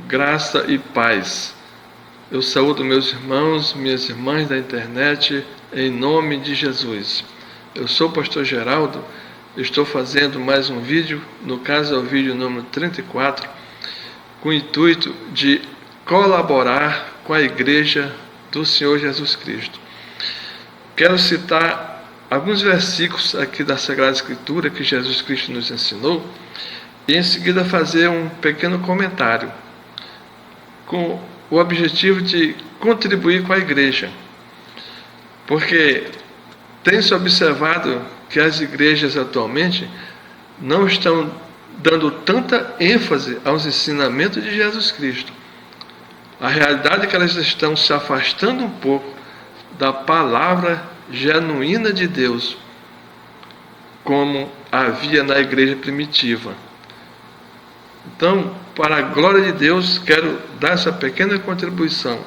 Graça e paz. Eu saúdo meus irmãos, minhas irmãs da internet, em nome de Jesus. Eu sou o pastor Geraldo, estou fazendo mais um vídeo, no caso é o vídeo número 34, com o intuito de colaborar com a Igreja do Senhor Jesus Cristo. Quero citar alguns versículos aqui da Sagrada Escritura que Jesus Cristo nos ensinou e em seguida fazer um pequeno comentário com o objetivo de contribuir com a igreja, porque tem-se observado que as igrejas atualmente não estão dando tanta ênfase aos ensinamentos de Jesus Cristo. A realidade é que elas estão se afastando um pouco da palavra genuína de Deus, como havia na igreja primitiva. Então, para a glória de Deus, quero dar essa pequena contribuição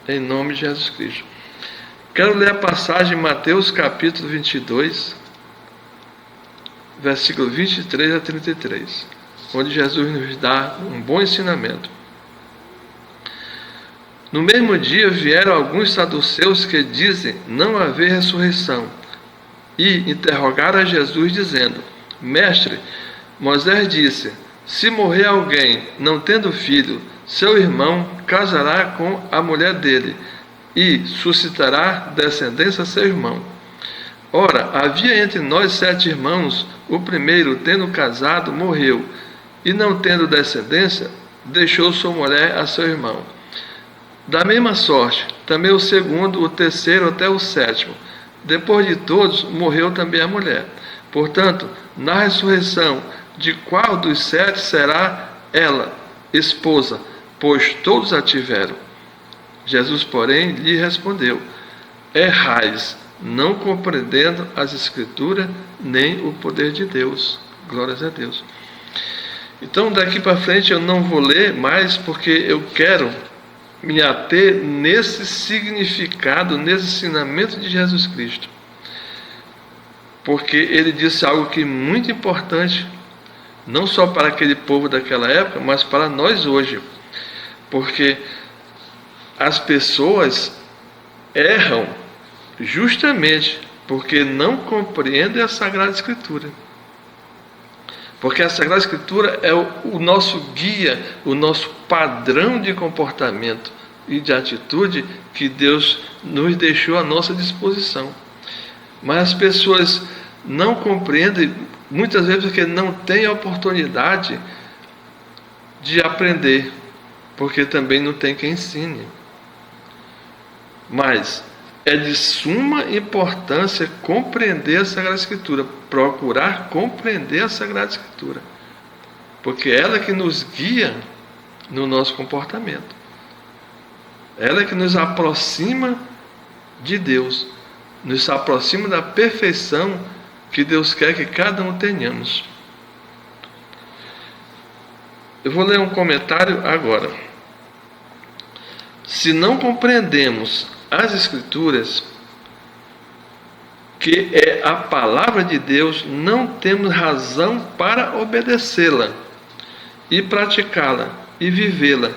em nome de Jesus Cristo. Quero ler a passagem em Mateus capítulo 22, versículo 23 a 33, onde Jesus nos dá um bom ensinamento. No mesmo dia vieram alguns saduceus que dizem não haver ressurreição e interrogaram a Jesus dizendo: Mestre, Moisés disse: se morrer alguém não tendo filho, seu irmão casará com a mulher dele e suscitará descendência a seu irmão. Ora, havia entre nós 7 irmãos, o primeiro, tendo casado, morreu, e não tendo descendência, deixou sua mulher a seu irmão. Da mesma sorte, também o segundo, o terceiro até o 7º. Depois de todos, morreu também a mulher. Portanto, na ressurreição, de qual dos 7 será ela, esposa, pois todos a tiveram? Jesus, porém, lhe respondeu: errais, não compreendendo as Escrituras, nem o poder de Deus. Glórias a Deus. Então, daqui para frente eu não vou ler mais, porque eu quero me ater nesse significado, nesse ensinamento de Jesus Cristo. Porque ele disse algo que é muito importante, não só para aquele povo daquela época, mas para nós hoje. Porque as pessoas erram justamente porque não compreendem a Sagrada Escritura. Porque a Sagrada Escritura é o nosso guia, o nosso padrão de comportamento e de atitude que Deus nos deixou à nossa disposição. Mas as pessoas não compreendem, muitas vezes porque não têm a oportunidade de aprender, porque também não tem quem ensine. Mas é de suma importância compreender a Sagrada Escritura, procurar compreender a Sagrada Escritura, porque ela é que nos guia no nosso comportamento. Ela é que nos aproxima de Deus, nos aproxima da perfeição que Deus quer que cada um tenhamos. Eu vou ler um comentário agora. Se não compreendemos as Escrituras, que é a palavra de Deus, não temos razão para obedecê-la e praticá-la e vivê-la,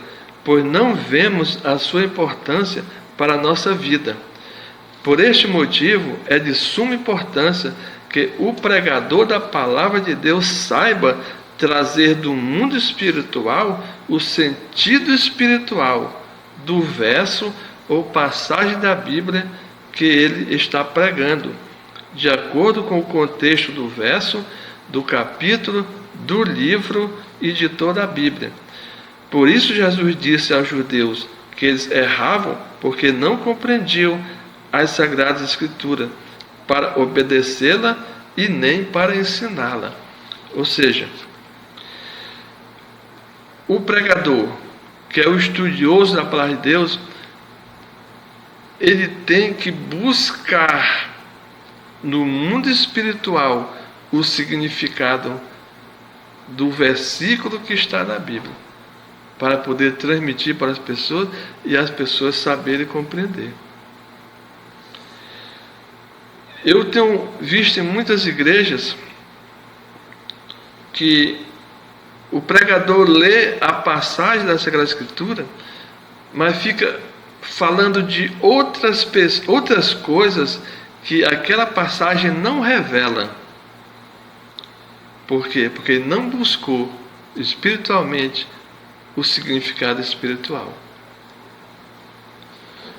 pois não vemos a sua importância para a nossa vida. Por este motivo, é de suma importância que o pregador da palavra de Deus saiba trazer do mundo espiritual o sentido espiritual do verso ou passagem da Bíblia que ele está pregando, de acordo com o contexto do verso, do capítulo, do livro e de toda a Bíblia. Por isso Jesus disse aos judeus que eles erravam porque não compreendiam as Sagradas Escrituras para obedecê-la e nem para ensiná-la. Ou seja, o pregador, que é o estudioso da palavra de Deus, ele tem que buscar no mundo espiritual o significado do versículo que está na Bíblia, para poder transmitir para as pessoas e as pessoas saberem compreender. Eu tenho visto em muitas igrejas que O pregador lê a passagem da Sagrada Escritura, mas fica falando de outras coisas que aquela passagem não revela. Por quê? Porque ele não buscou espiritualmente o significado espiritual.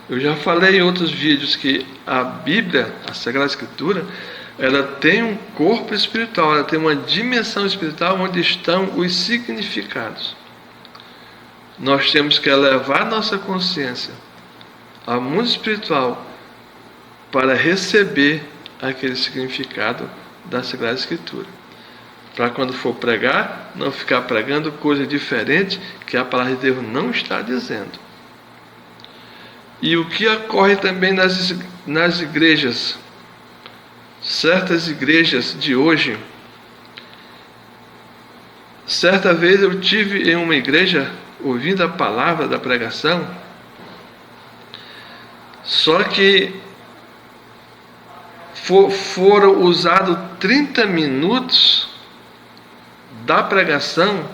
Eu já falei em outros vídeos que a Bíblia, a Sagrada Escritura, ela tem um corpo espiritual, ela tem uma dimensão espiritual onde estão os significados. Nós temos que elevar nossa consciência ao mundo espiritual para receber aquele significado da Sagrada Escritura. Para quando for pregar, não ficar pregando coisa diferente que a palavra de Deus não está dizendo. E o que ocorre também nas igrejas, certas igrejas de hoje. Certa vez eu tive em uma igreja, ouvindo a palavra da pregação, só que foram usados 30 minutos da pregação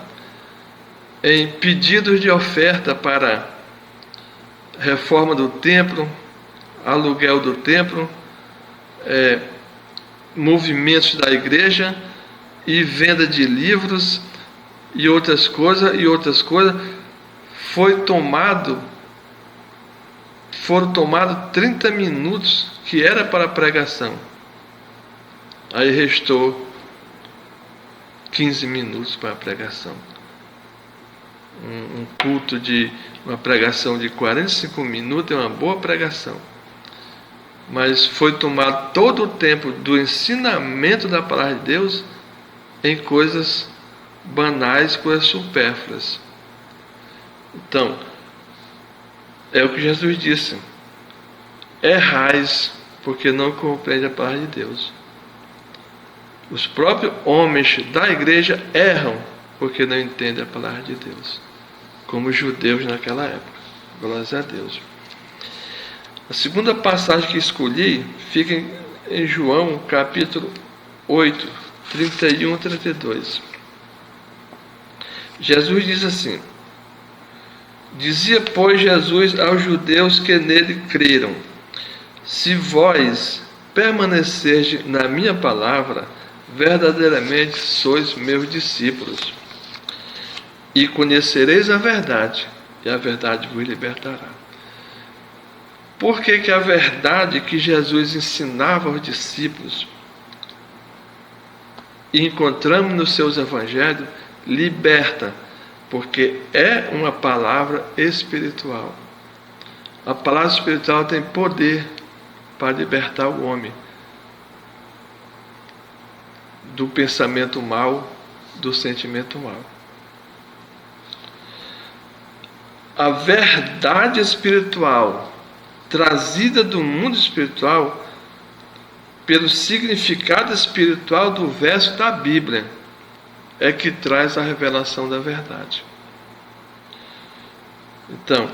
em pedidos de oferta para reforma do templo, aluguel do templo, movimentos da igreja e venda de livros e outras coisas, foram tomados 30 minutos que era para a pregação. Aí restou 15 minutos para a pregação. Um culto de uma pregação de 45 minutos é uma boa pregação. Mas foi tomado todo o tempo do ensinamento da palavra de Deus em coisas banais, coisas supérfluas. Então, é o que Jesus disse: errais porque não compreende a palavra de Deus. Os próprios homens da igreja erram porque não entendem a palavra de Deus, como os judeus naquela época. Glórias a Deus. A segunda passagem que escolhi fica em João, capítulo 8, 31 e 32. Jesus diz assim: dizia, pois, Jesus aos judeus que nele creram: se vós permanecerdes na minha palavra, verdadeiramente sois meus discípulos, e conhecereis a verdade, e a verdade vos libertará. Por que a verdade que Jesus ensinava aos discípulos, e encontramos nos seus evangelhos, liberta? Porque é uma palavra espiritual. A palavra espiritual tem poder para libertar o homem do pensamento mau, do sentimento mau. A verdade espiritual trazida do mundo espiritual pelo significado espiritual do verso da Bíblia é que traz a revelação da verdade. Então,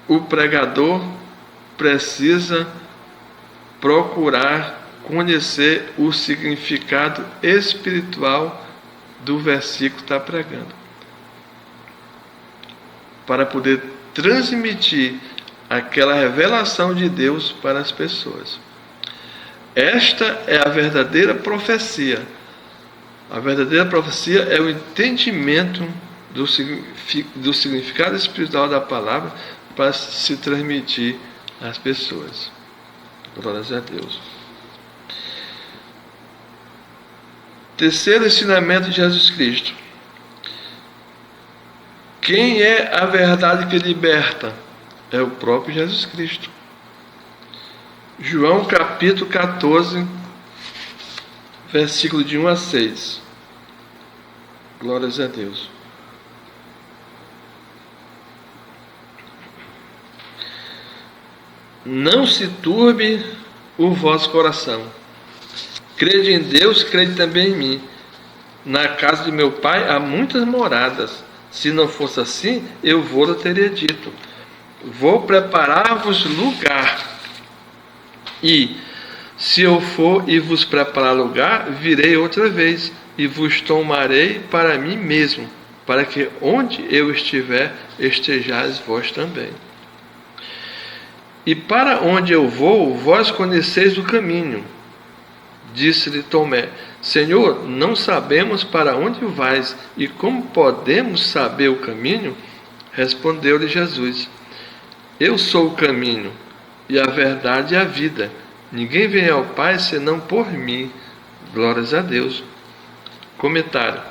o pregador precisa procurar conhecer o significado espiritual do versículo que está pregando, para poder transmitir aquela revelação de Deus para as pessoas. Esta é a verdadeira profecia. A verdadeira profecia é o entendimento do significado espiritual da palavra para se transmitir às pessoas. Glórias a Deus. Terceiro ensinamento de Jesus Cristo. Quem é a verdade que liberta? É o próprio Jesus Cristo. João capítulo 14, versículo de 1 a 6. Glórias a Deus. Não se turbe o vosso coração. Crede em Deus, crede também em mim. Na casa de meu pai há muitas moradas. Se não fosse assim, eu vou teria dito: vou preparar-vos lugar. E, se eu for e vos preparar lugar, virei outra vez e vos tomarei para mim mesmo, para que onde eu estiver, estejais vós também. E para onde eu vou, vós conheceis o caminho. Disse-lhe Tomé: Senhor, não sabemos para onde vais, e como podemos saber o caminho? Respondeu-lhe Jesus: Eu sou o caminho, e a verdade e a vida. Ninguém vem ao Pai senão por mim. Glórias a Deus. Comentário: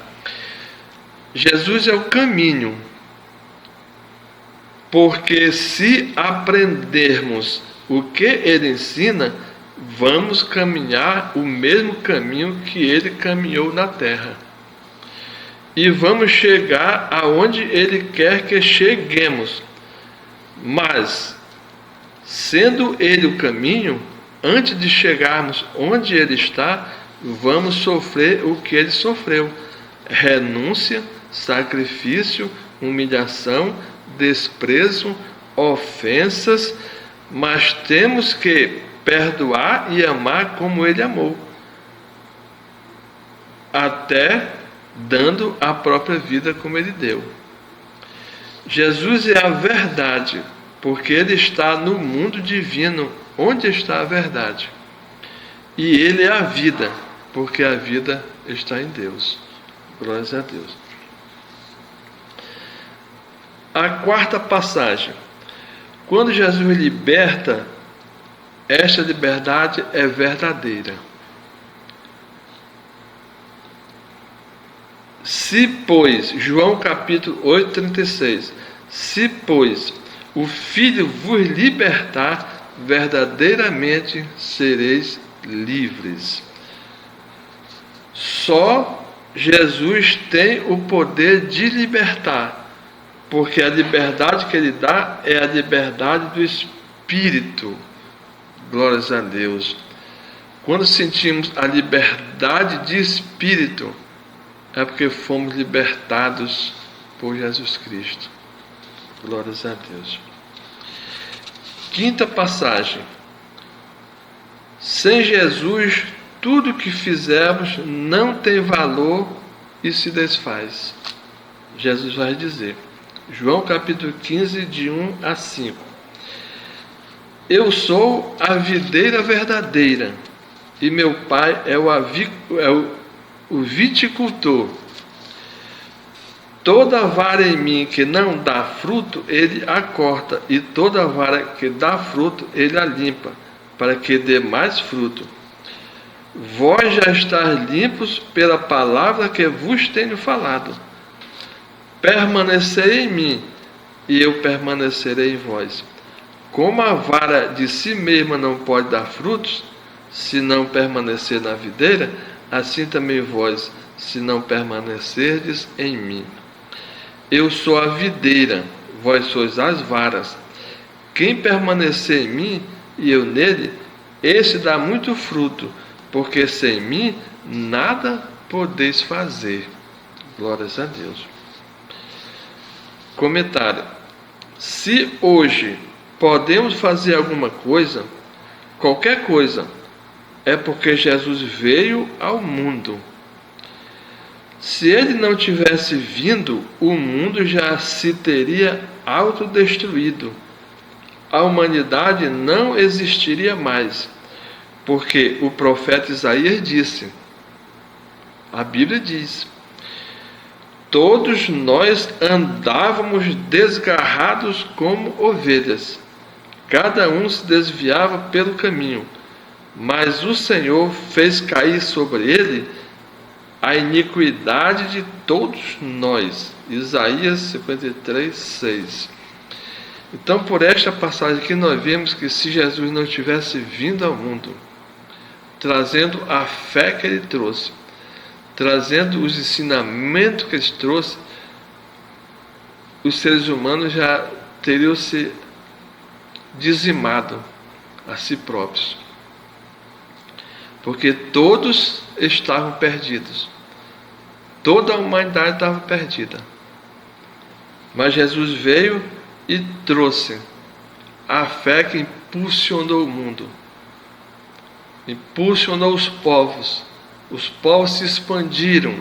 Jesus é o caminho, porque se aprendermos o que ele ensina, vamos caminhar o mesmo caminho que ele caminhou na terra. E vamos chegar aonde ele quer que cheguemos. Mas, sendo ele o caminho, antes de chegarmos onde ele está, vamos sofrer o que ele sofreu: renúncia, sacrifício, humilhação, desprezo, ofensas, mas temos que perdoar e amar como ele amou, até dando a própria vida como ele deu. Jesus é a verdade, porque ele está no mundo divino, onde está a verdade. E ele é a vida, porque a vida está em Deus. Glórias a Deus. A quarta passagem. Quando Jesus liberta, esta liberdade é verdadeira. Se, pois, João capítulo 8, 36, se, pois, o Filho vos libertar, verdadeiramente sereis livres. Só Jesus tem o poder de libertar, porque a liberdade que ele dá é a liberdade do Espírito. Glórias a Deus. Quando sentimos a liberdade de Espírito, é porque fomos libertados por Jesus Cristo. Glórias a Deus. Quinta passagem. Sem Jesus, tudo que fizermos não tem valor e se desfaz. Jesus vai dizer. João capítulo 15, de 1 a 5. Eu sou a videira verdadeira, e meu Pai é o viticultor. Toda vara em mim que não dá fruto, ele a corta, e toda vara que dá fruto, ele a limpa, para que dê mais fruto. Vós já estáis limpos pela palavra que vos tenho falado. Permanecei em mim, e eu permanecerei em vós. Como a vara de si mesma não pode dar frutos, se não permanecer na videira, assim também vós, se não permanecerdes em mim. Eu sou a videira, vós sois as varas. Quem permanecer em mim e eu nele, esse dá muito fruto, porque sem mim nada podeis fazer. Glórias a Deus. Comentário. Se hoje podemos fazer alguma coisa, qualquer coisa, é porque Jesus veio ao mundo. Se ele não tivesse vindo, o mundo já se teria autodestruído. A humanidade não existiria mais, porque o profeta Isaías disse, a Bíblia diz: todos nós andávamos desgarrados como ovelhas, cada um se desviava pelo caminho, mas o Senhor fez cair sobre ele a iniquidade de todos nós. Isaías 53, 6. Então, por esta passagem aqui, nós vemos que se Jesus não tivesse vindo ao mundo, trazendo a fé que ele trouxe, trazendo os ensinamentos que ele trouxe, os seres humanos já teriam se dizimado a si próprios, porque todos estavam perdidos, toda a humanidade estava perdida. Mas Jesus veio e trouxe a fé que impulsionou o mundo, impulsionou os povos os povos se expandiram,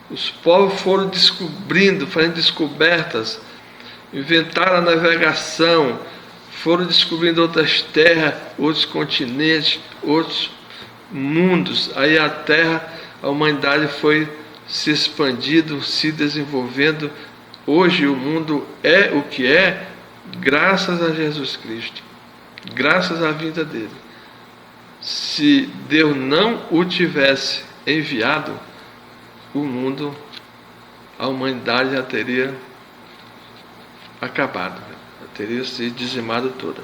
os povos foram descobrindo, fazendo descobertas, inventaram a navegação, foram descobrindo outras terras, outros continentes, outros mundos. Aí a Terra, a humanidade foi se expandindo, se desenvolvendo. Hoje o mundo é o que é graças a Jesus Cristo, graças à vinda dele. Se Deus não o tivesse enviado, o mundo, a humanidade já teria acabado, já teria se dizimado toda.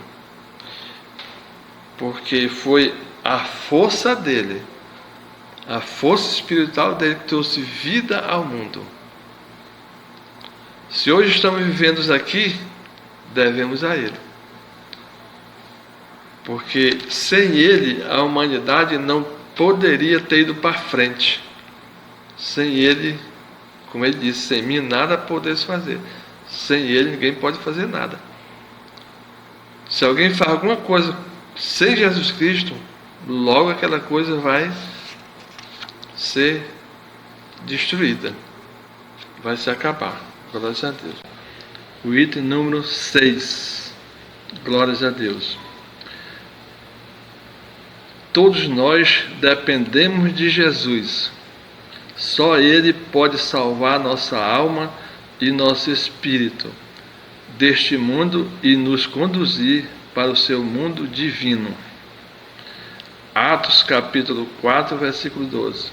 Porque foi a força dele, a força espiritual dele que trouxe vida ao mundo. Se hoje estamos vivendo aqui, devemos a ele. Porque sem ele, a humanidade não poderia ter ido para frente. Sem ele, como ele disse, sem mim nada podeis fazer. Sem ele ninguém pode fazer nada. Se alguém faz alguma coisa sem Jesus Cristo, logo aquela coisa vai ser destruída, vai se acabar. Glórias a Deus. O item número 6. Glórias a Deus. Todos nós dependemos de Jesus. Só Ele pode salvar nossa alma e nosso espírito deste mundo e nos conduzir para o seu mundo divino. Atos capítulo 4, versículo 12.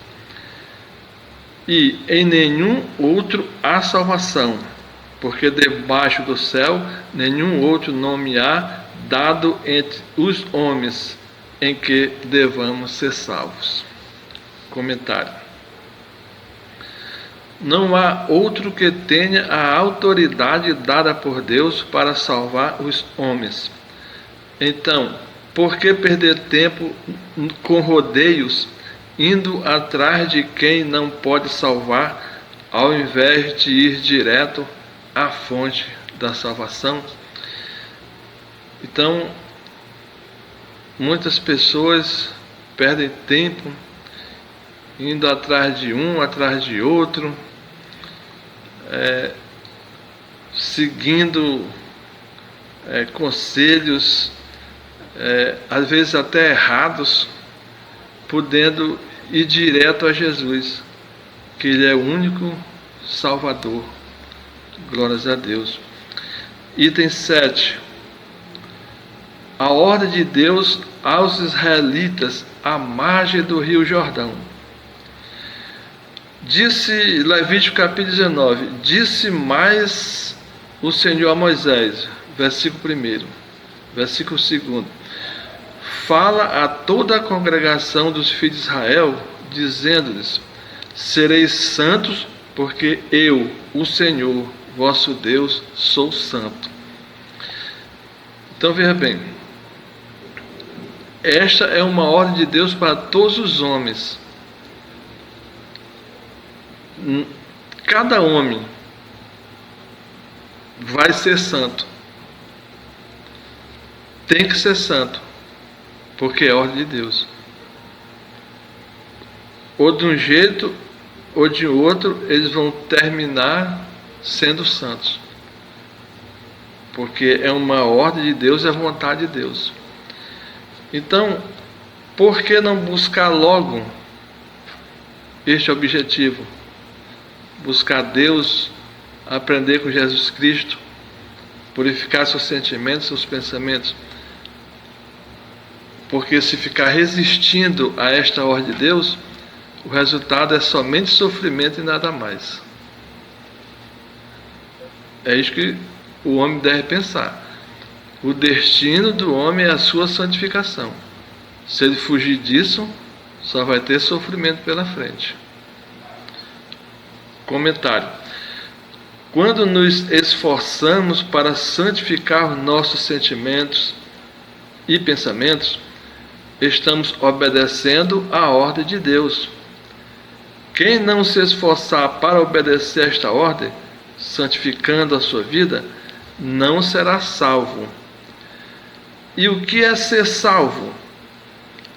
E em nenhum outro há salvação, porque debaixo do céu nenhum outro nome há dado entre os homens em que devamos ser salvos. Comentário. Não há outro que tenha a autoridade dada por Deus para salvar os homens. Então, por que perder tempo com rodeios, indo atrás de quem não pode salvar, ao invés de ir direto à fonte da salvação? Então, muitas pessoas perdem tempo indo atrás de um, atrás de outro, seguindo conselhos, às vezes até errados, podendo ir direto a Jesus, que Ele é o único Salvador. Glórias a Deus. Item 7. A ordem de Deus aos israelitas à margem do rio Jordão. Disse Levítico capítulo 19, disse mais o Senhor a Moisés, versículo 1, versículo 2, fala a toda a congregação dos filhos de Israel, dizendo-lhes, sereis santos, porque eu, o Senhor, vosso Deus, sou santo. Então veja bem, esta é uma ordem de Deus para todos os homens. Cada homem vai ser santo. Tem que ser santo, porque é a ordem de Deus. Ou de um jeito ou de outro, eles vão terminar sendo santos, porque é uma ordem de Deus, é a vontade de Deus. Então, por que não buscar logo este objetivo? Buscar Deus, aprender com Jesus Cristo, purificar seus sentimentos, seus pensamentos. Porque se ficar resistindo a esta ordem de Deus, o resultado é somente sofrimento e nada mais. É isso que o homem deve pensar. O destino do homem é a sua santificação. Se ele fugir disso, só vai ter sofrimento pela frente. Comentário. Quando nos esforçamos para santificar nossos sentimentos e pensamentos, estamos obedecendo à ordem de Deus. Quem não se esforçar para obedecer esta ordem, santificando a sua vida, não será salvo. E o que é ser salvo?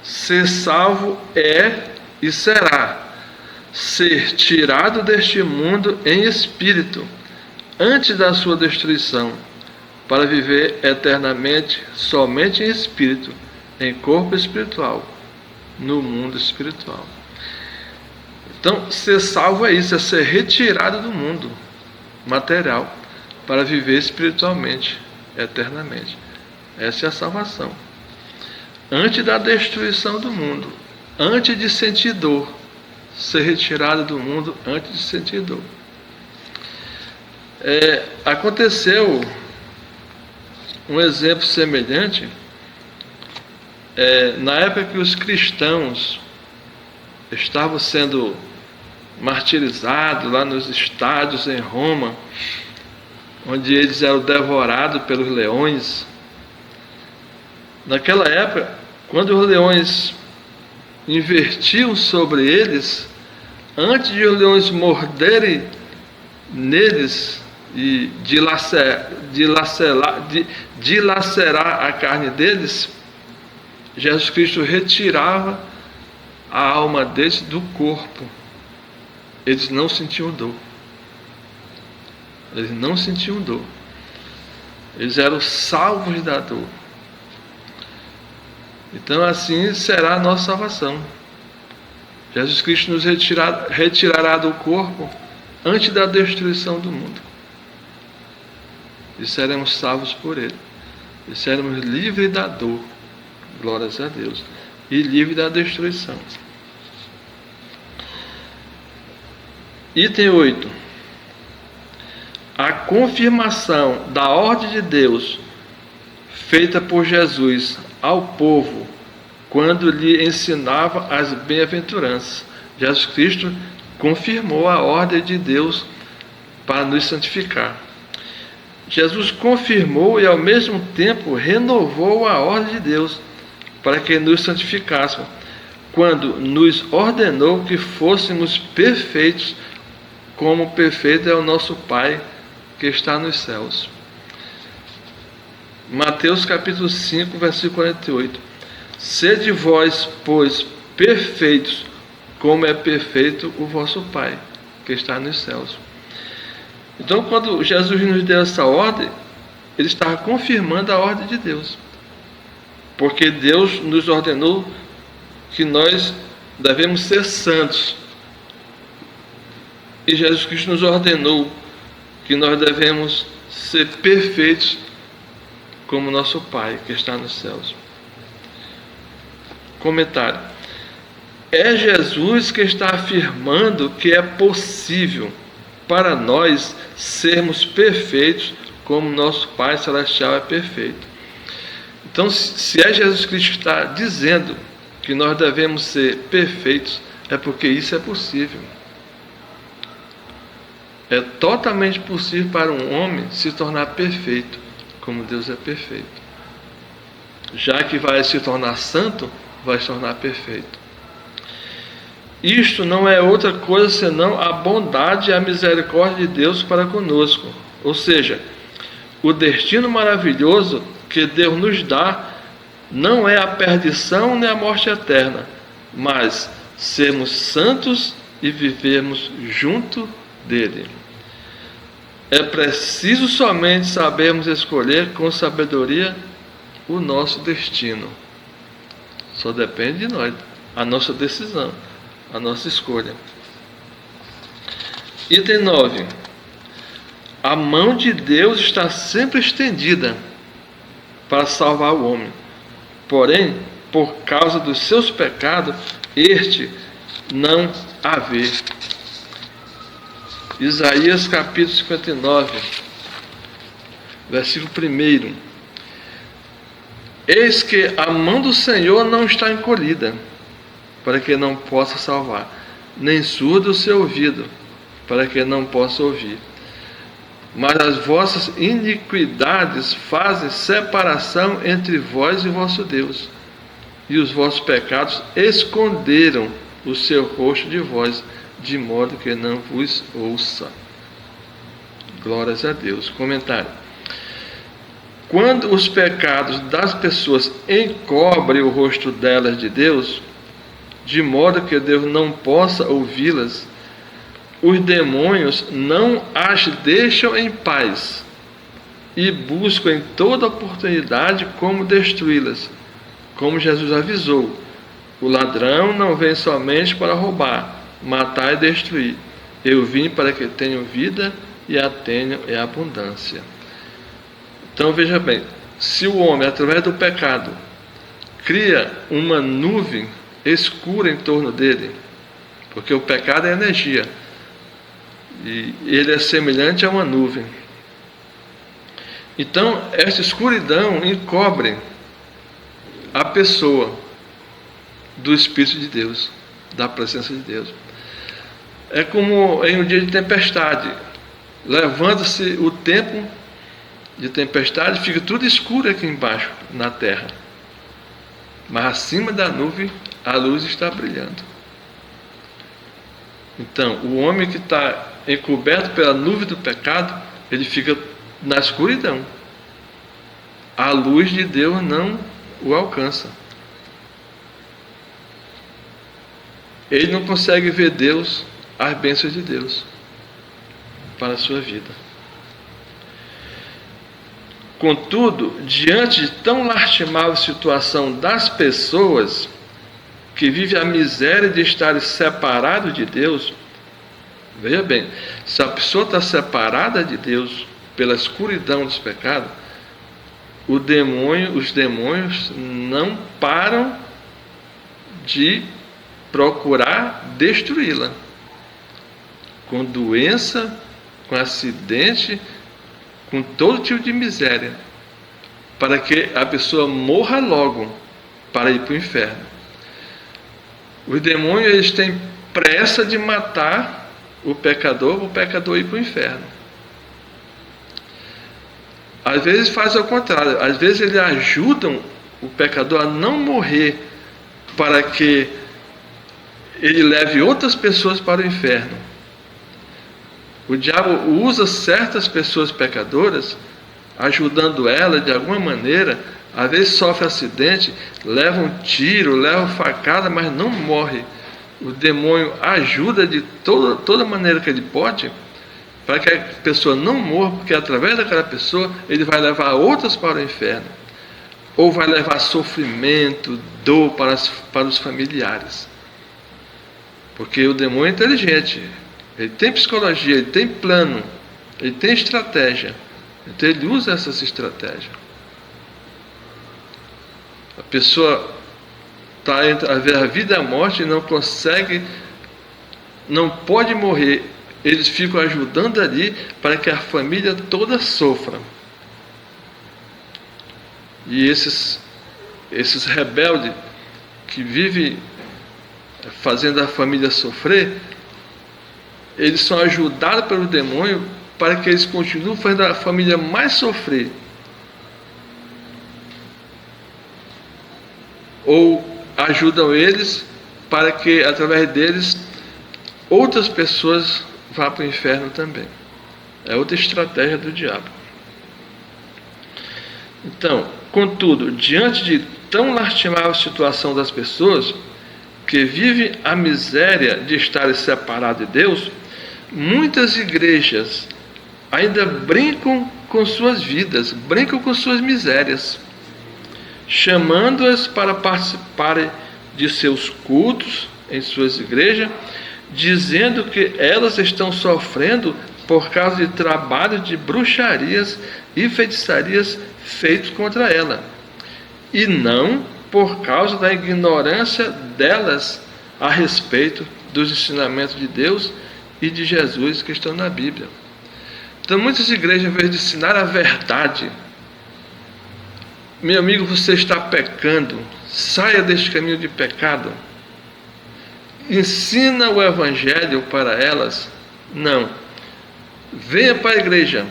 Ser salvo é e será ser tirado deste mundo em espírito, antes da sua destruição, para viver eternamente somente em espírito, em corpo espiritual, no mundo espiritual. Então, ser salvo é isso, é ser retirado do mundo material para viver espiritualmente, eternamente. Essa é a salvação. Antes da destruição do mundo, antes de sentir dor, ser retirado do mundo antes de sentir dor. Aconteceu um exemplo semelhante na época que os cristãos estavam sendo martirizados lá nos estádios em Roma, onde eles eram devorados pelos leões. Naquela época, quando os leões invertiam sobre eles, antes de os leões morderem neles e dilacerar a carne deles, Jesus Cristo retirava a alma deles do corpo. Eles não sentiam dor. Eles não sentiam dor. Eles eram salvos da dor. Então assim será a nossa salvação. Jesus Cristo nos retirará do corpo antes da destruição do mundo. E seremos salvos por Ele. E seremos livres da dor. Glórias a Deus. E livres da destruição. Item 8. A confirmação da ordem de Deus feita por Jesus ao povo quando lhe ensinava as bem-aventuranças. Jesus Cristo confirmou a ordem de Deus para nos santificar. Jesus confirmou e ao mesmo tempo renovou a ordem de Deus para que nos santificássemos, quando nos ordenou que fôssemos perfeitos, como perfeito é o nosso Pai que está nos céus. Mateus capítulo 5, versículo 48. Sede vós, pois, perfeitos, como é perfeito o vosso Pai que está nos céus. Então, quando Jesus nos deu essa ordem, Ele estava confirmando a ordem de Deus. Porque Deus nos ordenou que nós devemos ser santos. E Jesus Cristo nos ordenou que nós devemos ser perfeitos como nosso Pai que está nos céus. Comentário. É Jesus que está afirmando que é possível para nós sermos perfeitos como nosso Pai Celestial é perfeito. Então, se é Jesus Cristo que está dizendo que nós devemos ser perfeitos, é porque isso é possível. É totalmente possível para um homem se tornar perfeito, como Deus é perfeito. Já que vai se tornar santo, vai se tornar perfeito. Isto não é outra coisa senão a bondade e a misericórdia de Deus para conosco. Ou seja, o destino maravilhoso que Deus nos dá não é a perdição nem a morte eterna, mas sermos santos e vivermos junto dele. É preciso somente sabermos escolher com sabedoria o nosso destino. Só depende de nós, a nossa decisão, a nossa escolha. Item 9. A mão de Deus está sempre estendida para salvar o homem. Porém, por causa dos seus pecados, este não a vê. Isaías capítulo 59, versículo 1. Eis que a mão do Senhor não está encolhida, para que não possa salvar, nem surdo o seu ouvido, para que não possa ouvir. Mas as vossas iniquidades fazem separação entre vós e vosso Deus, e os vossos pecados esconderam o seu rosto de vós, de modo que não vos ouça. Glórias a Deus. Comentário. Quando os pecados das pessoas encobrem o rosto delas de Deus, de modo que Deus não possa ouvi-las, os demônios não as deixam em paz e buscam em toda oportunidade como destruí-las, como Jesus avisou: o ladrão não vem somente para roubar, matar e destruir. Eu vim para que tenham vida e a tenham em abundância. Então veja bem, se o homem, através do pecado, cria uma nuvem escura em torno dele, porque o pecado é energia, e ele é semelhante a uma nuvem. Então, esta escuridão encobre a pessoa do Espírito de Deus, da presença de Deus. É como em um dia de tempestade, levanta-se o tempo de tempestade, fica tudo escuro aqui embaixo, na terra. Mas acima da nuvem, a luz está brilhando. Então, o homem que está encoberto pela nuvem do pecado, ele fica na escuridão. A luz de Deus não o alcança. Ele não consegue ver Deus, as bênçãos de Deus para a sua vida. Contudo, diante de tão lastimável situação das pessoas que vivem a miséria de estarem separados de Deus, veja bem, se a pessoa está separada de Deus pela escuridão dos pecados, os demônios não param de procurar destruí-la, com doença, com acidente, com todo tipo de miséria, para que a pessoa morra logo para ir para o inferno. Os demônios, eles têm pressa de matar o pecador ir para o inferno. Às vezes faz ao contrário, às vezes eles ajudam o pecador a não morrer para que ele leve outras pessoas para o inferno. O diabo usa certas pessoas pecadoras, ajudando elas de alguma maneira, às vezes sofre acidente, leva um tiro, leva facada, mas não morre. O demônio ajuda de toda maneira que ele pode, para que a pessoa não morra, porque através daquela pessoa ele vai levar outras para o inferno, ou vai levar sofrimento, dor para os familiares. Porque o demônio é inteligente, ele tem psicologia, ele tem plano, ele tem estratégia, então ele usa essas estratégias. A pessoa está entre a vida e a morte e não consegue, não pode morrer. Eles ficam ajudando ali para que a família toda sofra. E esses rebeldes que vivem fazendo a família sofrer, eles são ajudados pelo demônio para que eles continuem fazendo a família mais sofrer. Ou ajudam eles para que, através deles, outras pessoas vá para o inferno também. É outra estratégia do diabo. Então, contudo, diante de tão lastimável situação das pessoas que vivem a miséria de estarem separadas de Deus, muitas igrejas ainda brincam com suas vidas, brincam com suas misérias, chamando-as para participarem de seus cultos em suas igrejas, dizendo que elas estão sofrendo por causa de trabalhos de bruxarias e feitiçarias feitos contra ela, e não por causa da ignorância delas a respeito dos ensinamentos de Deus e de Jesus que estão na Bíblia. Então muitas igrejas, ao invés de ensinar a verdade, meu amigo, você está pecando, saia deste caminho de pecado, ensina o Evangelho para elas, não, venha para a igreja,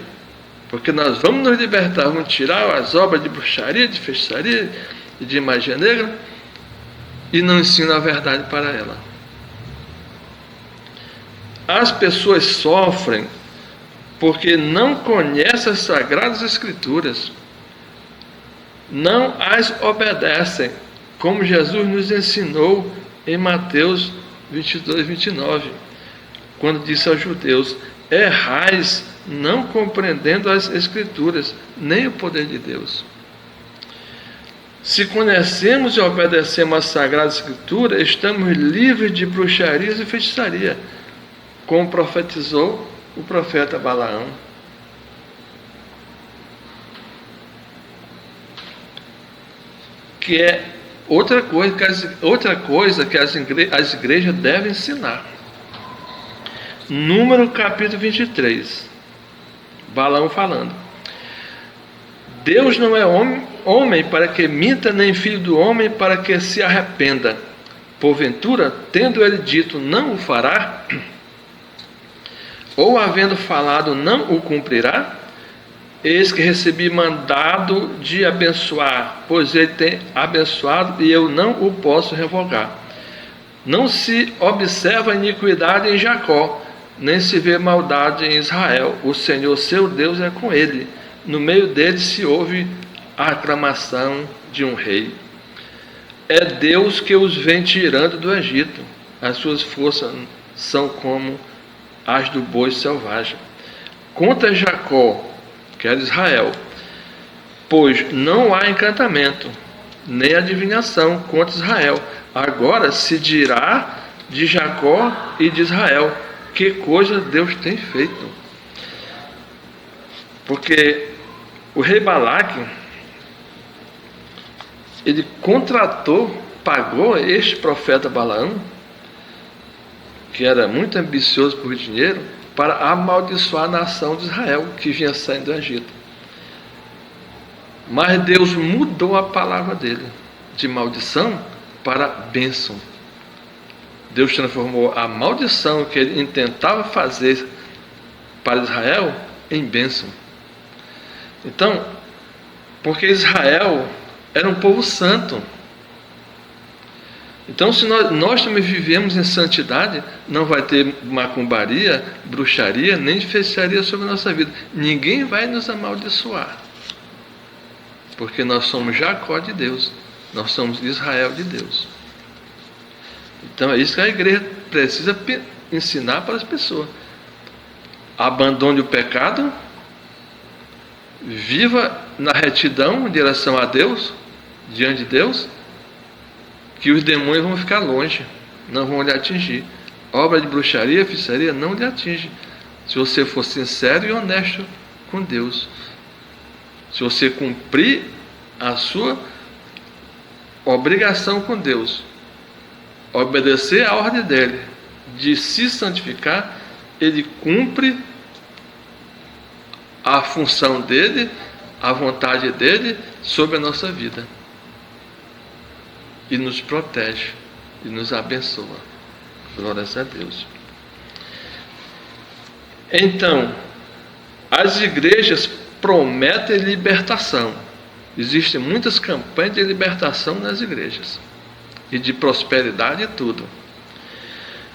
porque nós vamos nos libertar, vamos tirar as obras de bruxaria, de feitiçaria e de magia negra, e não ensina a verdade para ela. As pessoas sofrem porque não conhecem as Sagradas Escrituras, não as obedecem, como Jesus nos ensinou em Mateus 22, 29, quando disse aos judeus: errais, não compreendendo as Escrituras, nem o poder de Deus. Se conhecemos e obedecemos a Sagrada Escritura, estamos livres de bruxarias e feitiçaria, como profetizou o profeta Balaão. Que é outra coisa que as igrejas devem ensinar. Número capítulo 23. Balaão falando: Deus não é homem para que minta, nem filho do homem para que se arrependa. Porventura, tendo ele dito, não o fará? Ou havendo falado, não o cumprirá? Eis que recebi mandado de abençoar, pois ele tem abençoado e eu não o posso revogar. Não se observa iniquidade em Jacó, nem se vê maldade em Israel. O Senhor seu Deus é com ele. No meio dele se ouve a aclamação de um rei. É Deus que os vem tirando do Egito. As suas forças são como as do boi selvagem. Contra Jacó, que é de Israel, pois não há encantamento, nem adivinhação contra Israel. Agora se dirá de Jacó e de Israel: que coisa Deus tem feito. Porque o rei Balaque, ele pagou este profeta Balaão, que era muito ambicioso por dinheiro, para amaldiçoar a nação de Israel, que vinha saindo do Egito. Mas Deus mudou a palavra dele, de maldição para bênção. Deus transformou a maldição que ele intentava fazer para Israel em bênção. Então, porque Israel era um povo santo. Então, se nós também vivemos em santidade, não vai ter macumbaria, bruxaria, nem feitiçaria sobre a nossa vida. Ninguém vai nos amaldiçoar. Porque nós somos Jacó de Deus. Nós somos Israel de Deus. Então, é isso que a igreja precisa ensinar para as pessoas. Abandone o pecado, viva na retidão em direção a Deus, diante de Deus, que os demônios vão ficar longe, não vão lhe atingir. Obra de bruxaria, feitiçaria não lhe atinge, se você for sincero e honesto com Deus. Se você cumprir a sua obrigação com Deus, obedecer a ordem dele de se santificar, ele cumpre a função dele, a vontade dele sobre a nossa vida. E nos protege, e nos abençoa. Glórias a Deus. Então, as igrejas prometem libertação. Existem muitas campanhas de libertação nas igrejas. E de prosperidade e tudo.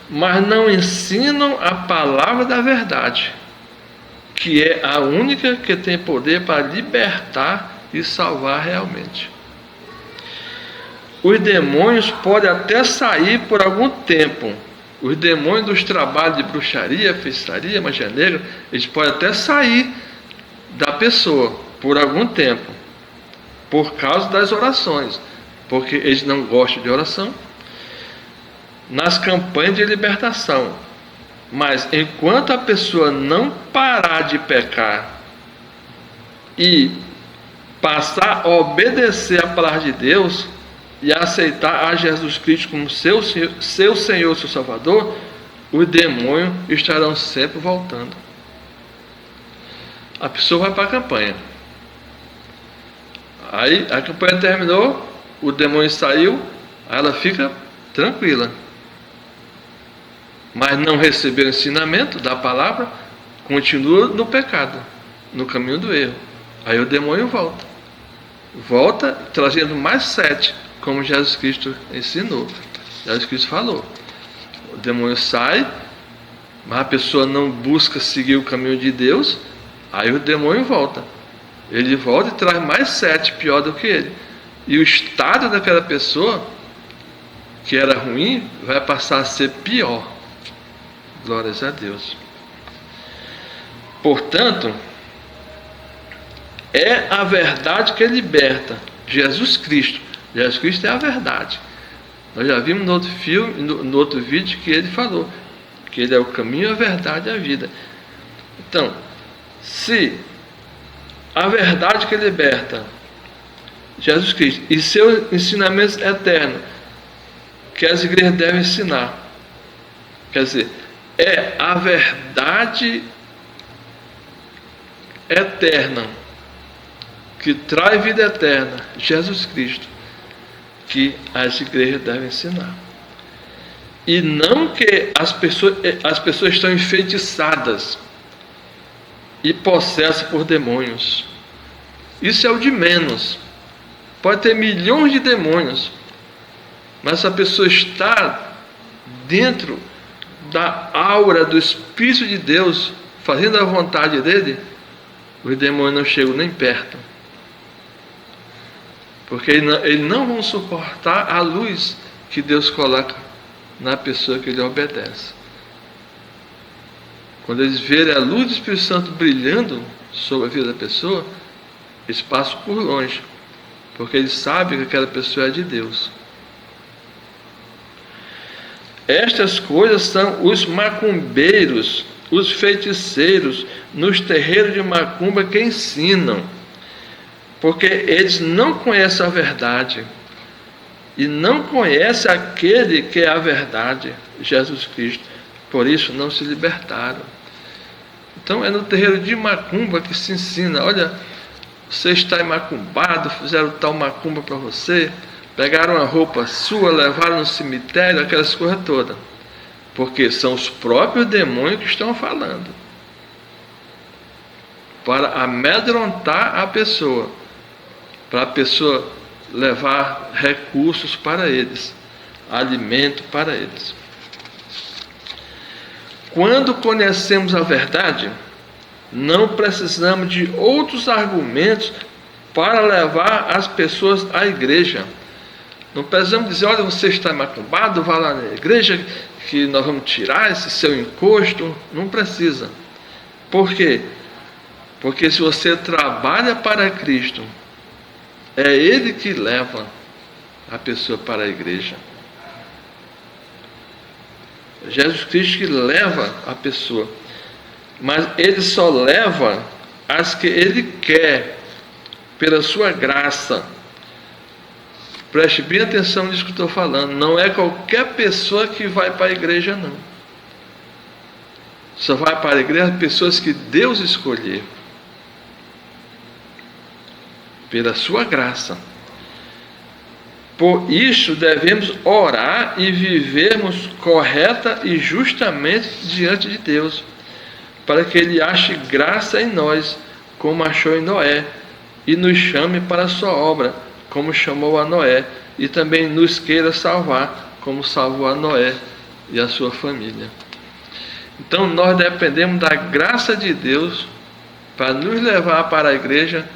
Mas não ensinam a palavra da verdade, que é a única que tem poder para libertar e salvar realmente. Os demônios podem até sair por algum tempo. Os demônios dos trabalhos de bruxaria, feitiçaria, magia negra, eles podem até sair da pessoa por algum tempo, por causa das orações, porque eles não gostam de oração, nas campanhas de libertação. Mas enquanto a pessoa não parar de pecar e passar a obedecer a palavra de Deus e aceitar a Jesus Cristo como seu Senhor, seu Salvador, os demônios estarão sempre voltando. A pessoa vai para a campanha. Aí a campanha terminou, o demônio saiu, aí ela fica tranquila. Mas não recebeu o ensinamento da palavra, continua no pecado, no caminho do erro. Aí o demônio volta trazendo mais 7, como Jesus Cristo ensinou. Jesus Cristo falou. O demônio sai, mas a pessoa não busca seguir o caminho de Deus, aí o demônio volta. Ele volta e traz mais 7, pior do que ele. E o estado daquela pessoa que era ruim vai passar a ser pior. Glórias a Deus. Portanto, é a verdade que liberta. Jesus Cristo. Jesus Cristo é a verdade. Nós já vimos no outro filme, no outro vídeo, que ele falou que ele é o caminho, a verdade e a vida. Então, se a verdade que liberta, Jesus Cristo, e seus ensinamentos eternos, que as igrejas devem ensinar, quer dizer, é a verdade eterna, que traz vida eterna, Jesus Cristo, que as igrejas devem ensinar. E não que as pessoas estão enfeitiçadas e possessas por demônios. Isso é o de menos. Pode ter milhões de demônios, mas se a pessoa está dentro da aura do Espírito de Deus, fazendo a vontade dele, os demônios não chegam nem perto. Porque eles não vão suportar a luz que Deus coloca na pessoa que ele obedece. Quando eles verem a luz do Espírito Santo brilhando sobre a vida da pessoa, eles passam por longe, porque eles sabem que aquela pessoa é de Deus. Estas coisas são os macumbeiros, os feiticeiros, nos terreiros de macumba que ensinam, porque eles não conhecem a verdade, e não conhecem aquele que é a verdade, Jesus Cristo, por isso não se libertaram. Então é no terreiro de macumba que se ensina: olha, você está macumbado, fizeram tal macumba para você, pegaram a roupa sua, levaram no cemitério, aquelas coisas todas. Porque são os próprios demônios que estão falando, para amedrontar a pessoa, para a pessoa levar recursos para eles, alimento para eles. Quando conhecemos a verdade, não precisamos de outros argumentos para levar as pessoas à igreja. Não precisamos dizer: olha, você está macumbado, vá lá na igreja que nós vamos tirar esse seu encosto. Não precisa. Por quê? Porque se você trabalha para Cristo, é Ele que leva a pessoa para a igreja. Jesus Cristo que leva a pessoa. Mas Ele só leva as que Ele quer, pela sua graça. Preste bem atenção nisso que estou falando. Não é qualquer pessoa que vai para a igreja, não. Só vai para a igreja pessoas que Deus escolheu, pela sua graça. Por isso devemos orar e vivermos correta e justamente diante de Deus, para que Ele ache graça em nós, como achou em Noé, e nos chame para a sua obra, como chamou a Noé, e também nos queira salvar, como salvou a Noé e a sua família. Então nós dependemos da graça de Deus para nos levar para a igreja,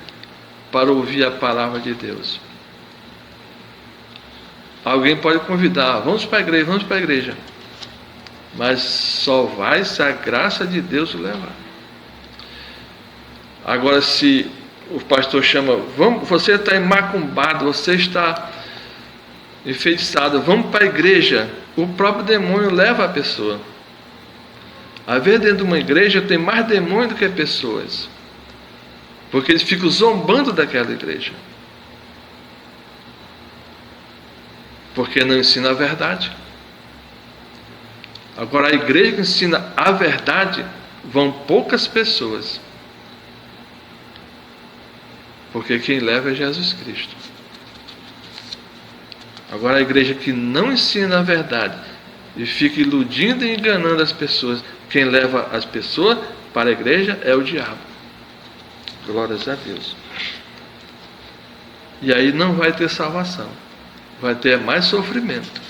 para ouvir a palavra de Deus. Alguém pode convidar: vamos para a igreja, vamos para a igreja. Mas só vai se a graça de Deus o levar. Agora, se o pastor chama: vamos, você está macumbado, você está enfeitiçado, vamos para a igreja, o próprio demônio leva a pessoa. Às vezes dentro de uma igreja tem mais demônio do que pessoas, porque eles ficam zombando daquela igreja, porque não ensina a verdade. Agora, a igreja que ensina a verdade, vão poucas pessoas, porque quem leva é Jesus Cristo. Agora, a igreja que não ensina a verdade e fica iludindo e enganando as pessoas, quem leva as pessoas para a igreja é o diabo. Glórias a Deus. E aí não vai ter salvação, vai ter mais sofrimento.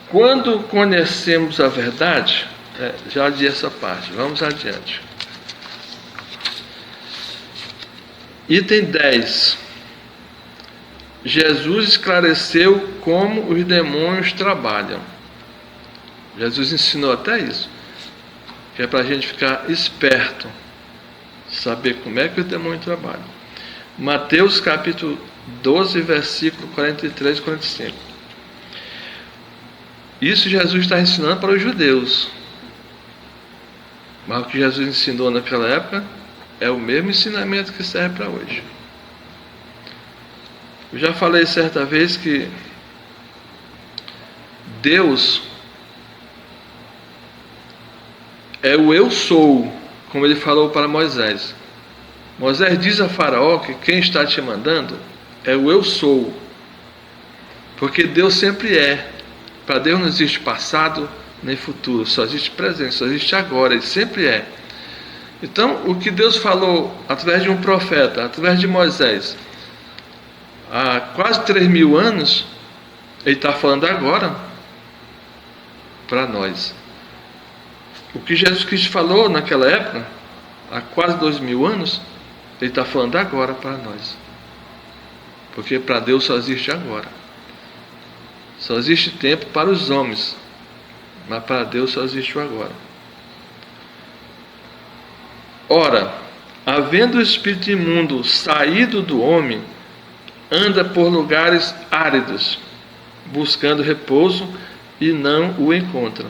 Quando conhecemos a verdade, já li essa parte, vamos adiante. Item 10. Jesus esclareceu como os demônios trabalham. Jesus ensinou até isso, que é para a gente ficar esperto, saber como é que os demônios trabalham. Mateus capítulo 12, versículo 43 e 45. Isso Jesus está ensinando para os judeus. Mas o que Jesus ensinou naquela época é o mesmo ensinamento que serve para hoje. Eu já falei certa vez que Deus é o eu sou, como ele falou para Moisés. Moisés diz a Faraó que quem está te mandando é o eu sou. Porque Deus sempre é. Para Deus não existe passado nem futuro, só existe presente, só existe agora, ele sempre é. Então, o que Deus falou através de um profeta, através de Moisés, há quase 3.000 anos, ele está falando agora para nós. O que Jesus Cristo falou naquela época, há quase 2.000 anos, ele está falando agora para nós. Porque para Deus só existe agora. Só existe tempo para os homens, mas para Deus só existe o agora. Ora, havendo o espírito imundo saído do homem, anda por lugares áridos, buscando repouso, e não o encontra.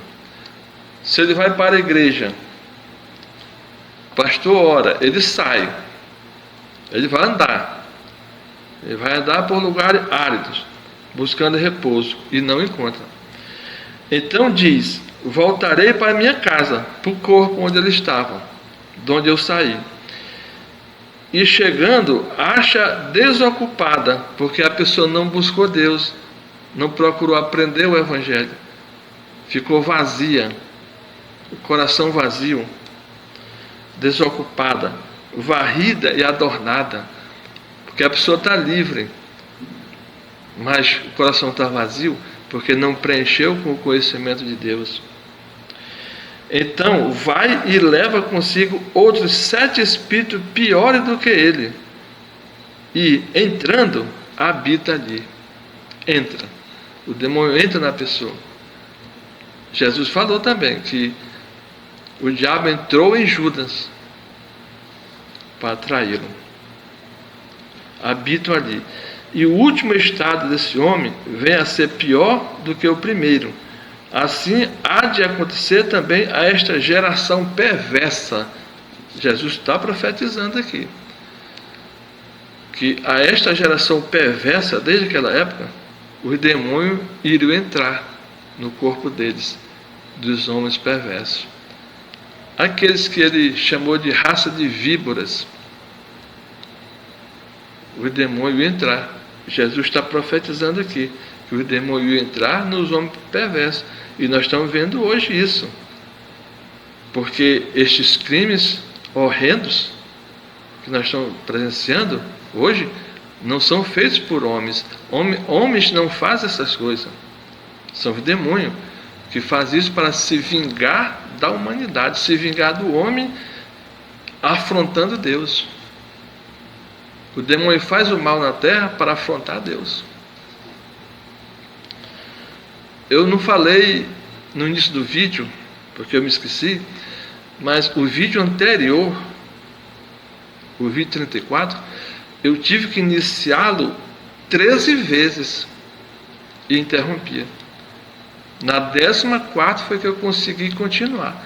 Se ele vai para a igreja, pastor ora, ele sai, ele vai andar por lugares áridos, buscando repouso, e não encontra. Então diz: voltarei para minha casa, para o corpo onde ele estava, de onde eu saí. E chegando, acha desocupada, porque a pessoa não buscou Deus, não procurou aprender o Evangelho, ficou vazia, o coração vazio, desocupada, varrida e adornada, porque a pessoa está livre, mas o coração está vazio, porque não preencheu com o conhecimento de Deus. Então vai e leva consigo outros 7 espíritos piores do que ele, e entrando, habita ali. Entra, o demônio entra na pessoa. Jesus falou também que o diabo entrou em Judas para atraí-lo. Habitam ali. E o último estado desse homem vem a ser pior do que o primeiro. Assim há de acontecer também a esta geração perversa. Jesus está profetizando aqui que a esta geração perversa, desde aquela época, os demônios iriam entrar no corpo deles, dos homens perversos. Aqueles que ele chamou de raça de víboras, os demônios iam entrar. Jesus está profetizando aqui que os demônios iam entrar nos homens perversos. E nós estamos vendo hoje isso. Porque estes crimes horrendos que nós estamos presenciando hoje não são feitos por homens. Homens não fazem essas coisas. São os demônios que fazem isso para se vingar da humanidade, se vingar do homem afrontando Deus. O demônio faz o mal na terra para afrontar Deus. Eu não falei no início do vídeo, porque eu me esqueci, mas o vídeo anterior, o vídeo 34, eu tive que iniciá-lo 13 vezes e interrompia. Na 14ª foi que eu consegui continuar.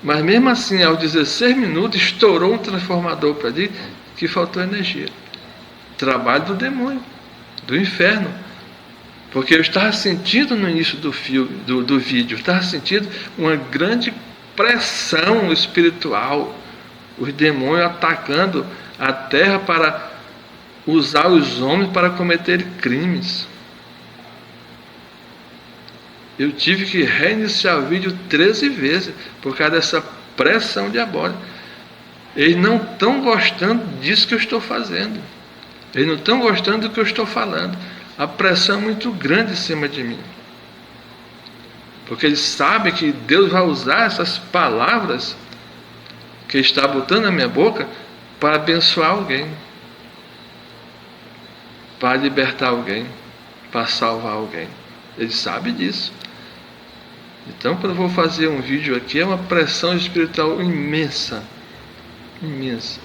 Mas mesmo assim, aos 16 minutos, estourou um transformador para ali que faltou energia. Trabalho do demônio, do inferno. Porque eu estava sentindo no início do vídeo, eu estava sentindo uma grande pressão espiritual. Os demônios atacando a terra para usar os homens para cometer crimes. Eu tive que reiniciar o vídeo 13 vezes por causa dessa pressão diabólica. Eles não estão gostando disso que eu estou fazendo. Eles não estão gostando do que eu estou falando. A pressão é muito grande em cima de mim. Porque eles sabem que Deus vai usar essas palavras que está botando na minha boca para abençoar alguém. para libertar alguém, para salvar alguém. Ele sabe disso. Então, quando eu vou fazer um vídeo aqui, é uma pressão espiritual imensa. Imensa.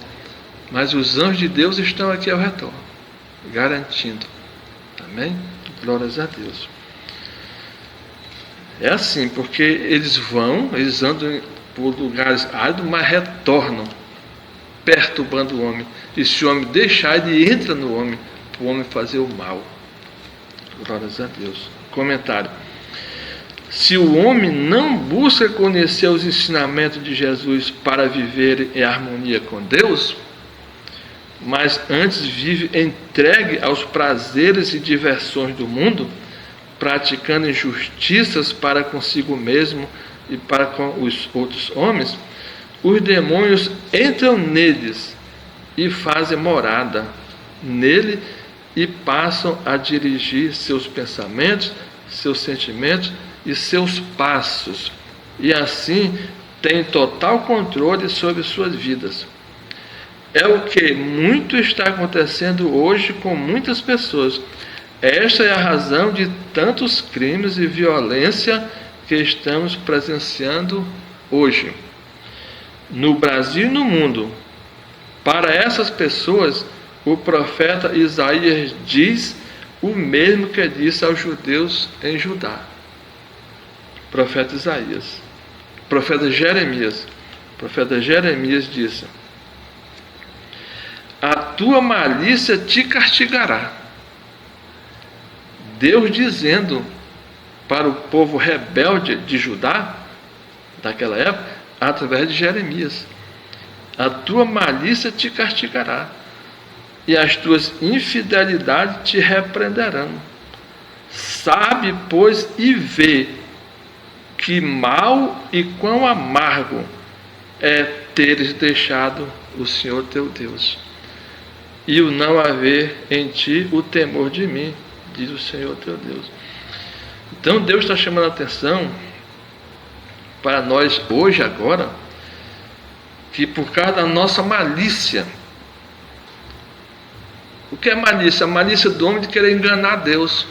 Mas os anjos de Deus estão aqui ao redor, garantindo. Amém? Glórias a Deus. É assim, porque eles andam por lugares áridos, mas retornam, perturbando o homem. E se o homem deixar, ele entra no homem, para o homem fazer o mal. Glórias a Deus. Comentário. Se o homem não busca conhecer os ensinamentos de Jesus para viver em harmonia com Deus, mas antes vive entregue aos prazeres e diversões do mundo, praticando injustiças para consigo mesmo e para com os outros homens, os demônios entram neles e fazem morada nele e passam a dirigir seus pensamentos, seus sentimentos e seus passos, e assim têm total controle sobre suas vidas. É o que muito está acontecendo hoje com muitas pessoas. Esta é a razão de tantos crimes e violência que estamos presenciando hoje, no Brasil e no mundo. Para essas pessoas, o profeta Isaías diz o mesmo que disse aos judeus em Judá. Profeta Isaías. Profeta Jeremias. Profeta Jeremias disse: a tua malícia te castigará. Deus dizendo para o povo rebelde de Judá, daquela época, através de Jeremias: a tua malícia te castigará, e as tuas infidelidades te repreenderão. Sabe, pois, e vê que mal e quão amargo é teres deixado o Senhor teu Deus, e o não haver em ti o temor de mim, diz o Senhor teu Deus. Então Deus está chamando a atenção para nós hoje, agora, que por causa da nossa malícia. O que é malícia? A malícia do homem de querer enganar Deus,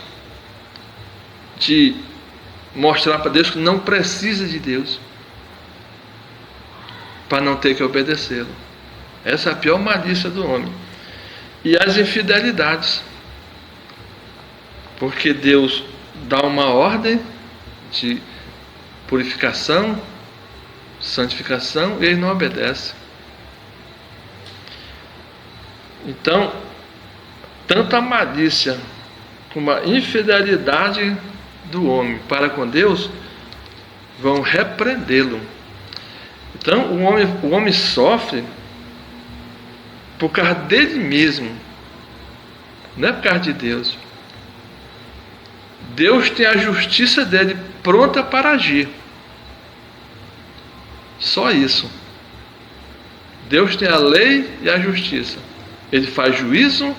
de mostrar para Deus que não precisa de Deus, para não ter que obedecê-lo. Essa é a pior malícia do homem. E as infidelidades, porque Deus dá uma ordem de purificação, santificação, e ele não obedece. Então, tanto a malícia como a infidelidade do homem para com Deus vão repreendê-lo. Então o homem sofre por causa dele mesmo, não é por causa de Deus. Deus tem a justiça dele pronta para agir. Só isso. Deus tem a lei e a justiça. Ele faz juízo,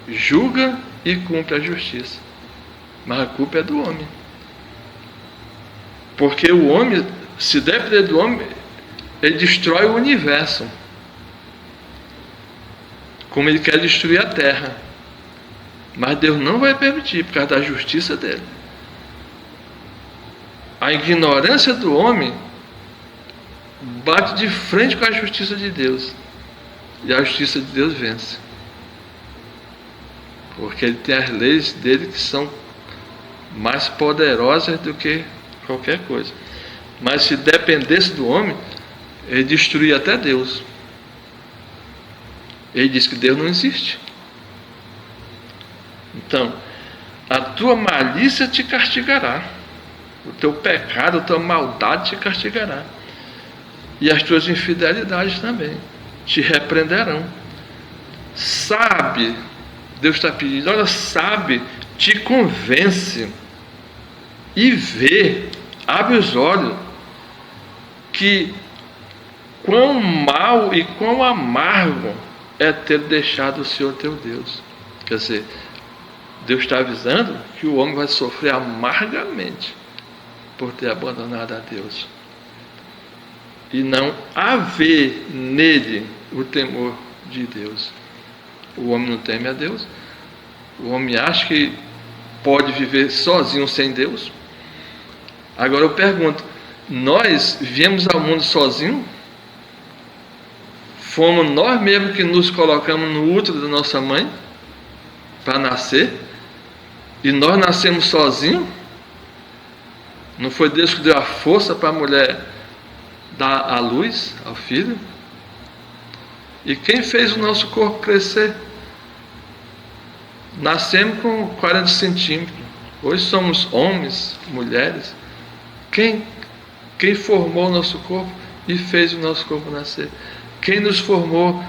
julga e cumpre a justiça. Mas a culpa é do homem. Porque o homem, se depender do homem, ele destrói o universo, como ele quer destruir a terra. Mas Deus não vai permitir, por causa da justiça dele. A ignorância do homem bate de frente com a justiça de Deus, e a justiça de Deus vence, porque ele tem as leis dele que são mais poderosas do que qualquer coisa. Mas se dependesse do homem, ele destruía até Deus. Ele diz que Deus não existe. Então, a tua malícia te castigará, o teu pecado, a tua maldade te castigará, e as tuas infidelidades também te repreenderão. Sabe, Deus está pedindo, olha, sabe, te convence e vê, abre os olhos, que quão mal e quão amargo é ter deixado o Senhor teu Deus. Quer dizer, Deus está avisando que o homem vai sofrer amargamente por ter abandonado a Deus e não haver nele o temor de Deus. O homem não teme a Deus, O homem acha que pode viver sozinho sem Deus. Agora eu pergunto, nós viemos ao mundo sozinho? Fomos nós mesmos que nos colocamos no útero da nossa mãe para nascer? E nós nascemos sozinhos? Não foi Deus que deu a força para a mulher dar a luz ao filho? E quem fez o nosso corpo crescer? Nascemos com 40 centímetros. Hoje somos homens, mulheres. Quem formou o nosso corpo e fez o nosso corpo nascer? Quem nos formou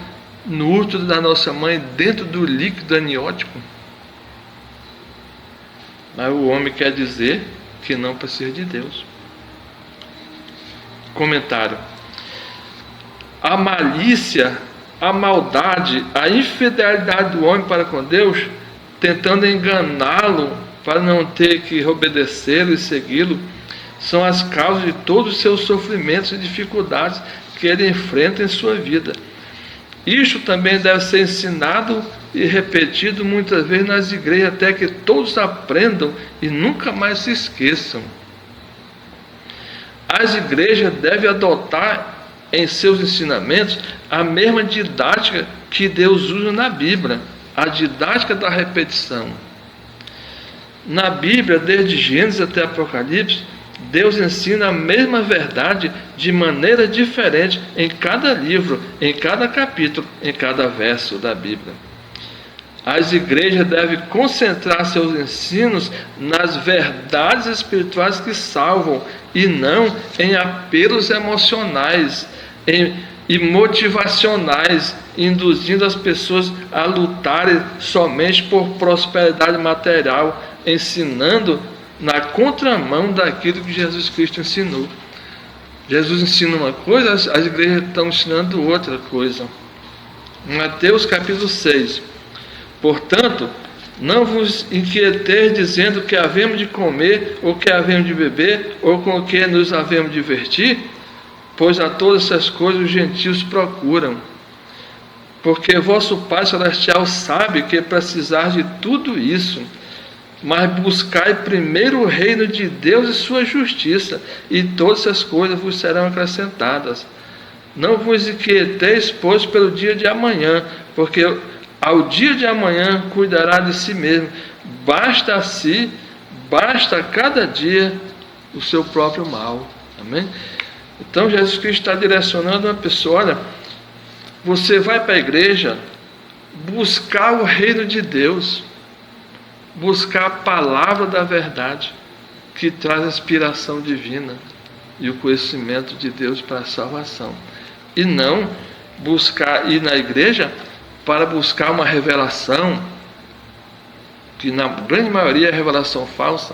no útero da nossa mãe, dentro do líquido amniótico? Mas o homem quer dizer que não precisa de Deus. Comentário: a malícia, a maldade, a infidelidade do homem para com Deus, tentando enganá-lo para não ter que obedecê-lo e segui-lo, são as causas de todos os seus sofrimentos e dificuldades que ele enfrenta em sua vida. Isto também deve ser ensinado e repetido muitas vezes nas igrejas, até que todos aprendam e nunca mais se esqueçam. As igrejas devem adotar em seus ensinamentos a mesma didática que Deus usa na Bíblia, a didática da repetição. Na Bíblia, desde Gênesis até Apocalipse, Deus ensina a mesma verdade de maneira diferente em cada livro, em cada capítulo, em cada verso da Bíblia. As igrejas devem concentrar seus ensinos nas verdades espirituais que salvam e não em apelos emocionais e motivacionais, induzindo as pessoas a lutarem somente por prosperidade material, ensinando na contramão daquilo que Jesus Cristo ensinou. Jesus ensina uma coisa, as igrejas estão ensinando outra coisa. Mateus capítulo 6. Portanto, não vos inquieteis dizendo que havemos de comer, ou que havemos de beber, ou com o que nos havemos de divertir, pois a todas essas coisas os gentios procuram. Porque vosso Pai Celestial sabe que precisais de tudo isso. Mas buscai primeiro o reino de Deus e sua justiça, e todas essas coisas vos serão acrescentadas. Não vos inquieteis, pois, pelo dia de amanhã, porque ao dia de amanhã cuidará de si mesmo. Basta a cada dia o seu próprio mal. Amém? Então Jesus Cristo está direcionando uma pessoa: olha, você vai para a igreja buscar o reino de Deus, buscar a palavra da verdade, que traz a inspiração divina e o conhecimento de Deus para a salvação. E não buscar ir na igreja para buscar uma revelação, que na grande maioria é revelação falsa,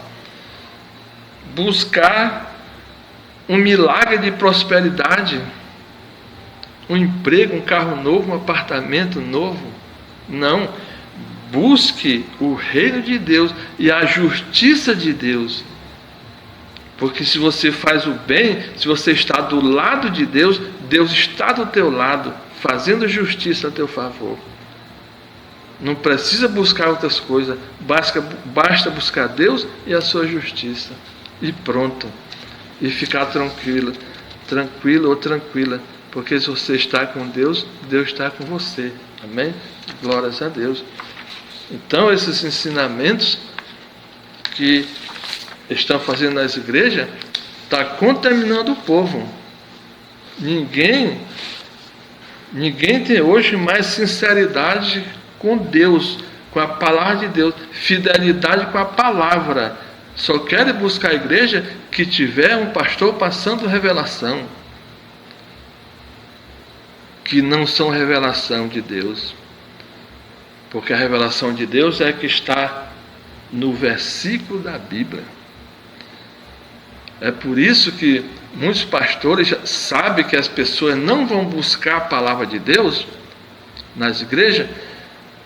buscar um milagre de prosperidade, um emprego, um carro novo, um apartamento novo. Não. Busque o reino de Deus e a justiça de Deus. Porque se você faz o bem, se você está do lado de Deus, Deus está do teu lado, fazendo justiça a teu favor. Não precisa buscar outras coisas, basta buscar Deus e a sua justiça. E pronto. E ficar tranquilo ou tranquila. Porque se você está com Deus, Deus está com você. Amém? Glórias a Deus. Então, esses ensinamentos que estão fazendo nas igrejas está contaminando o povo. Ninguém tem hoje mais sinceridade com Deus, com a palavra de Deus, fidelidade com a palavra. Só querem buscar a igreja que tiver um pastor passando revelação, que não são revelação de Deus. Porque a revelação de Deus é que está no versículo da Bíblia. É por isso que muitos pastores já sabem que as pessoas não vão buscar a palavra de Deus nas igrejas,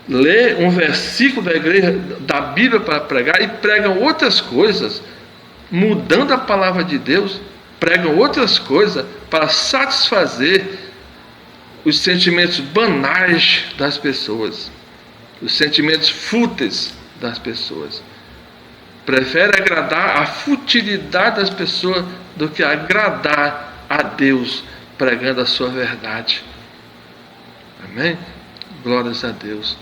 lê um versículo da Bíblia para pregar e pregam outras coisas, mudando a palavra de Deus, pregam outras coisas para satisfazer os sentimentos banais das pessoas, os sentimentos fúteis das pessoas. Prefere agradar a futilidade das pessoas do que agradar a Deus pregando a sua verdade. Amém? Glórias a Deus.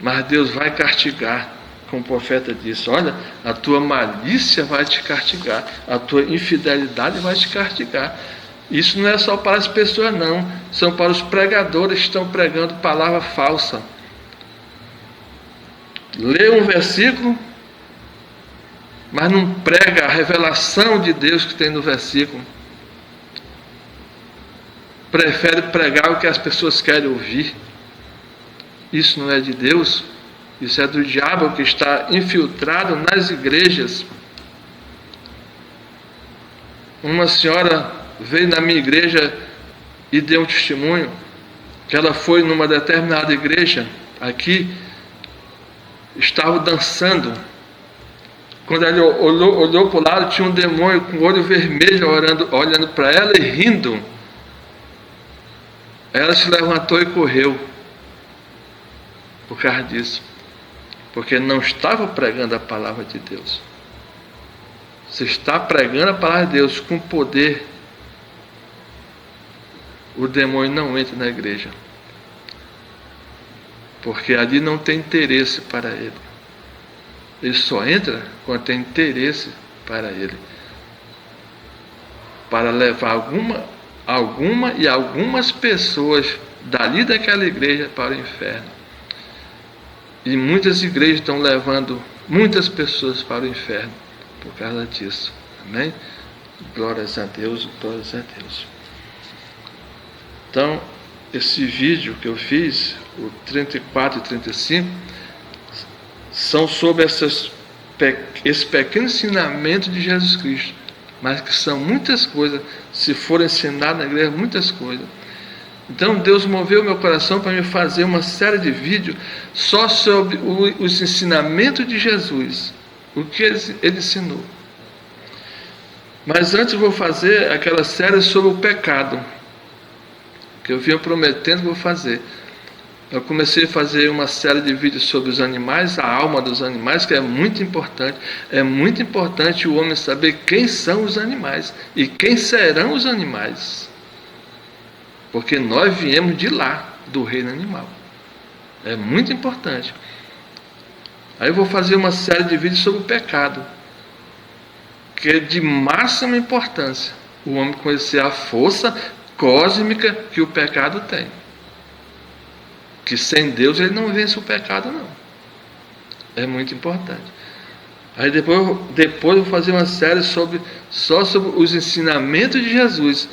Mas Deus vai castigar, como o profeta disse: olha, a tua malícia vai te castigar, a tua infidelidade vai te castigar. Isso não é só para as pessoas, não. São para os pregadores que estão pregando palavra falsa. Lê um versículo, mas não prega a revelação de Deus que tem no versículo. Prefere pregar o que as pessoas querem ouvir. Isso não é de Deus. Isso é do diabo que está infiltrado nas igrejas. Uma senhora veio na minha igreja e deu um testemunho que ela foi numa determinada igreja aqui, estava dançando. Quando ela olhou para o lado, tinha um demônio com o olho vermelho olhando para ela e rindo. Ela se levantou e correu por causa disso, porque não estava pregando a palavra de Deus. Se está pregando a palavra de Deus com poder, o demônio não entra na igreja, porque ali não tem interesse para ele. Ele só entra quando tem interesse para ele, para levar algumas pessoas dali daquela igreja para o inferno. E muitas igrejas estão levando muitas pessoas para o inferno por causa disso. Amém? Glórias a Deus, glórias a Deus. Então, esse vídeo que eu fiz, o 34 e 35, são sobre esse pequeno ensinamento de Jesus Cristo, mas que são muitas coisas, se for ensinado na igreja, muitas coisas. Então Deus moveu meu coração para me fazer uma série de vídeos só sobre os ensinamentos de Jesus, o que ele ensinou. Mas antes eu vou fazer aquela série sobre o pecado, que eu vinha prometendo que vou fazer. Eu comecei a fazer uma série de vídeos sobre os animais, a alma dos animais, que é muito importante. É muito importante o homem saber quem são os animais e quem serão os animais. Porque nós viemos de lá, do reino animal. É muito importante. Aí eu vou fazer uma série de vídeos sobre o pecado, que é de máxima importância. O homem conhecer a força cósmica que o pecado tem. Que sem Deus ele não vence o pecado, não. É muito importante. Aí depois eu vou fazer uma série só sobre os ensinamentos de Jesus,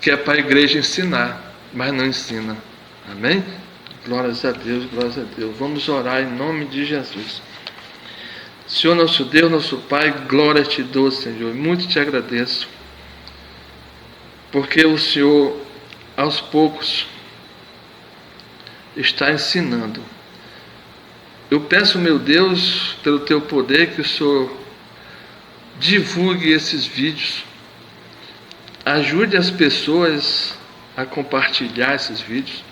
que é para a igreja ensinar, mas não ensina. Amém? Glórias a Deus, glórias a Deus. Vamos orar em nome de Jesus. Senhor nosso Deus, nosso Pai, glória te dou, Senhor. Muito te agradeço, porque o Senhor, aos poucos, está ensinando. Eu peço, meu Deus, pelo teu poder, que o Senhor divulgue esses vídeos, ajude as pessoas a compartilhar esses vídeos,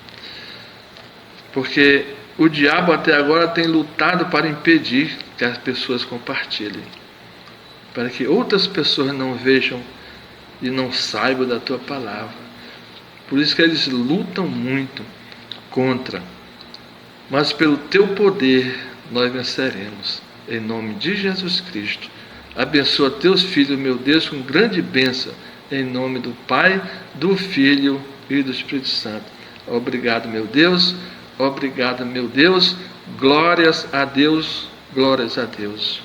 porque o diabo até agora tem lutado para impedir que as pessoas compartilhem, para que outras pessoas não vejam e não saibam da tua palavra. Por isso que eles lutam muito contra, mas pelo teu poder nós venceremos, em nome de Jesus Cristo. Abençoa teus filhos, meu Deus, com grande bênção, em nome do Pai, do Filho e do Espírito Santo. Obrigado, meu Deus, obrigado, meu Deus, glórias a Deus, glórias a Deus.